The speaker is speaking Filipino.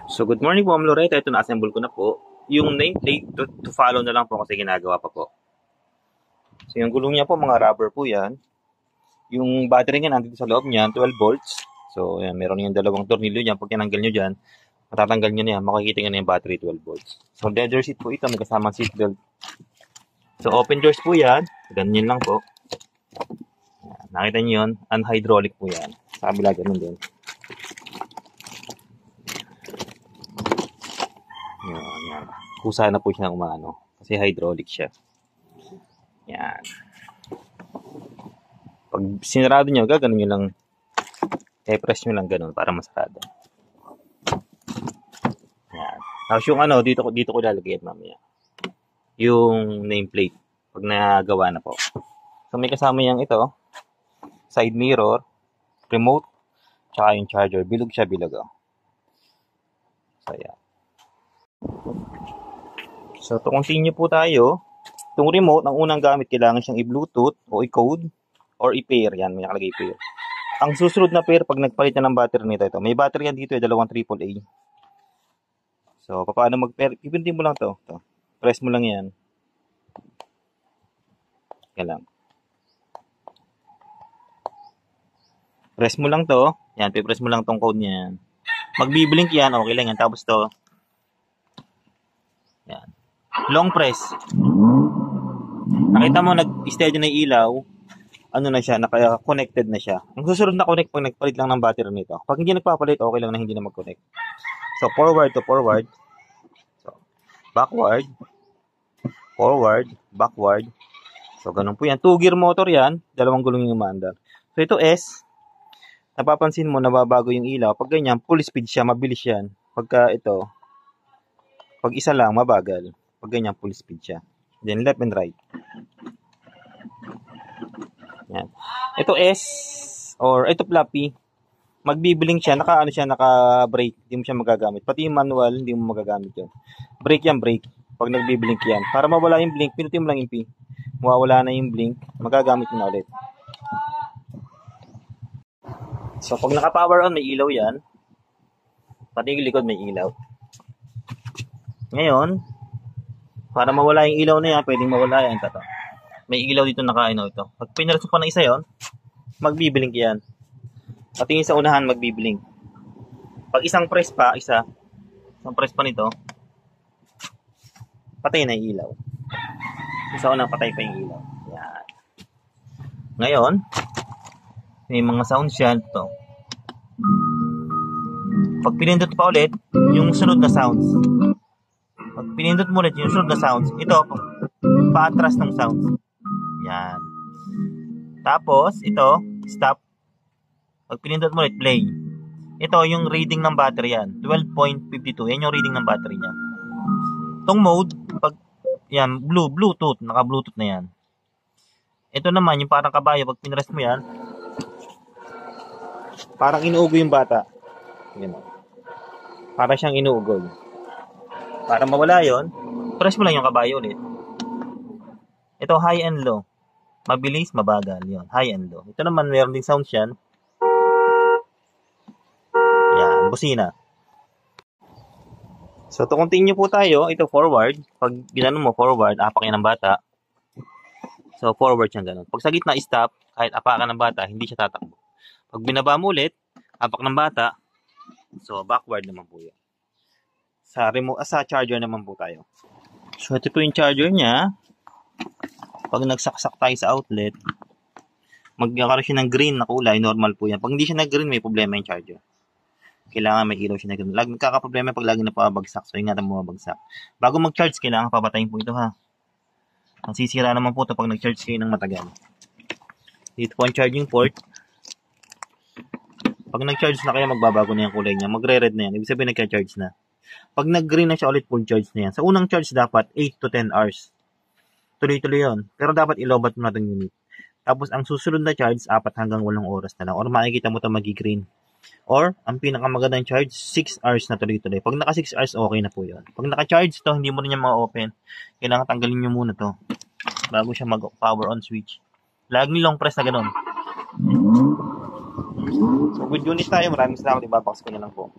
So good morning po Ma'am Loretta, ito na-assemble ko na po. Yung nameplate to follow na lang po kasi ginagawa pa po. So yung gulong niya po mga rubber po yan. Yung battery niya nandito sa loob niyan, 12 volts. So yan, meron yung dalawang tornilyo dyan. Pag tinanggal nyo dyan, matatanggal nyo na yan, makikita nyo na yung battery 12 volts. So leather seat po ito, may kasamang seat belt. So open doors po yan, ganyan lang po. Yan, nakita nyo yun, unhydraulic po yan. Sa kabila ganun din. Yan. Kusa na po siya ng umano. Kasi hydraulic siya. Yan. Pag sinarado nyo, gano'n nyo lang. I-press nyo lang gano'n para masarado. Yan. Tapos yung dito ko lalagay mamaya. Yung nameplate. Pag nagawa na po. So may kasama yung ito. Side mirror. Remote. Tsaka yung charger. Bilog siya, bilog. So yan. So, to continue po tayo, itong remote, ang unang gamit, kailangan siyang i-Bluetooth o i-code or i-pair. Yan, may nakalagay pair. Ang susunod na pair, pag nagpalit na ng battery nito, may battery yan dito, dalawang AAA. So, paano mag-pair? Ipintin mo lang to. Press mo lang yan. Yan lang. Press mo lang to. Yan, press mo lang tong code niyan. Magbiblink yan, okay lang yan. Tapos to, yan. Long press. Nakita mo, nag-steady na yung ilaw. Ano na siya, naka-connected na siya. Ang susunod na connect pag nagpalit lang ng battery nito. Pag hindi nagpapalit, okay lang na hindi na mag-connect. So, forward to forward. So, backward. Forward. Backward. So, ganun po yan. 2-gear motor yan. Dalawang gulong yung umaandar. So, ito S. Napapansin mo, nababago yung ilaw. Pag ganyan, full speed siya, mabilis yan. Pagka ito, pag isa lang, mabagal. Pag ganyan, full speed siya. Then, left and right. Yan. Ito S, or ito floppy, magbibiling siya, naka-brake. Hindi mo siya magagamit. Pati yung manual, hindi mo magagamit yun. Brake yan, brake. Pag nagbiblink yan. Para mawala yung blink, pinutin mo lang yung P. Mawawala na yung blink, magagamit mo na ulit. So, pag naka-power on, may ilaw yan. Pati yung likod, may ilaw. Ngayon, para mawala yung ilaw na yan, pwedeng mawala yan. Ito. May ilaw dito ito. Pag pinarasok pa ng isa yon, magbiblink yan. Pati yung sa unahan, magbiblink. Pag isang press pa nito, patay na yung ilaw. Sa unang patay pa yung ilaw. Yan. Ngayon, may mga sounds yan. Ito. Pag pinindot pa ulit, yung sunod na sounds. Pag pinindot mo ulit yung sunod na sounds, ito, paatras ng sounds. Yan. Tapos, ito, stop. Pag pinindot mo ulit, play. Ito, yung reading ng battery yan. 12.52. Yan yung reading ng battery niya. Itong mode, pag, yan, Bluetooth. Naka-Bluetooth na yan. Ito naman, yung parang kabayo, pag pinrest mo yan, parang inuugo yung bata. Yan. Parang siyang inuugo. Para mawala yon, press mo lang yung kabayo ulit. Ito, high and low. Mabilis, mabagal. Yun, high and low. Ito naman, meron ding sounds yan. Yan, busina. So, to continue po tayo, ito forward. Pag ginano mo forward, apak yan ng bata. So, forward siya ganun. Pag sa gitna, stop. Kahit apakan ng bata, hindi siya tatakbo. Pag binaba mo ulit, apak ng bata. So, backward naman po yan. Sa charger naman po tayo. So, ito po yung charger niya. Pag nagsaksak tayo sa outlet, magkakaroon siya ng green na kulay, normal po yan. Pag hindi siya nag-green, may problema yung charger. Kailangan may ilaw siya na green. Nagkakaproblema pag lagi na pabagsak. So, ingatan mo mabagsak. Bago mag-charge, kailangan papatayin po ito ha. Ang sisira naman po ito pag nag-charge kayo ng matagal. Dito po ang charging port. Pag nag-charge na kayo, magbabago na yung kulay niya. Magre-red na yan. Ibig sabihin nagka-charge na. Pag nag-green na siya ulit, full charge na yan. Sa unang charge dapat 8 to 10 hours. Tuloy-tuloy yun. Pero dapat ilobat mo na itong unit. Tapos ang susunod na charge, 4 hanggang 8 oras na lang. Or makikita mo ito magi-green. Or, ang pinakamagandang charge, 6 hours na tuloy-tuloy. Pag naka 6 hours, okay na po yun. Pag naka-charge to, hindi mo rin yung mga open. Kailangan tanggalin nyo muna to bago siya mag-power on switch. Laging long press na ganun. So, good unit tayo. Maraming salamat. Ibabox ko na lang po.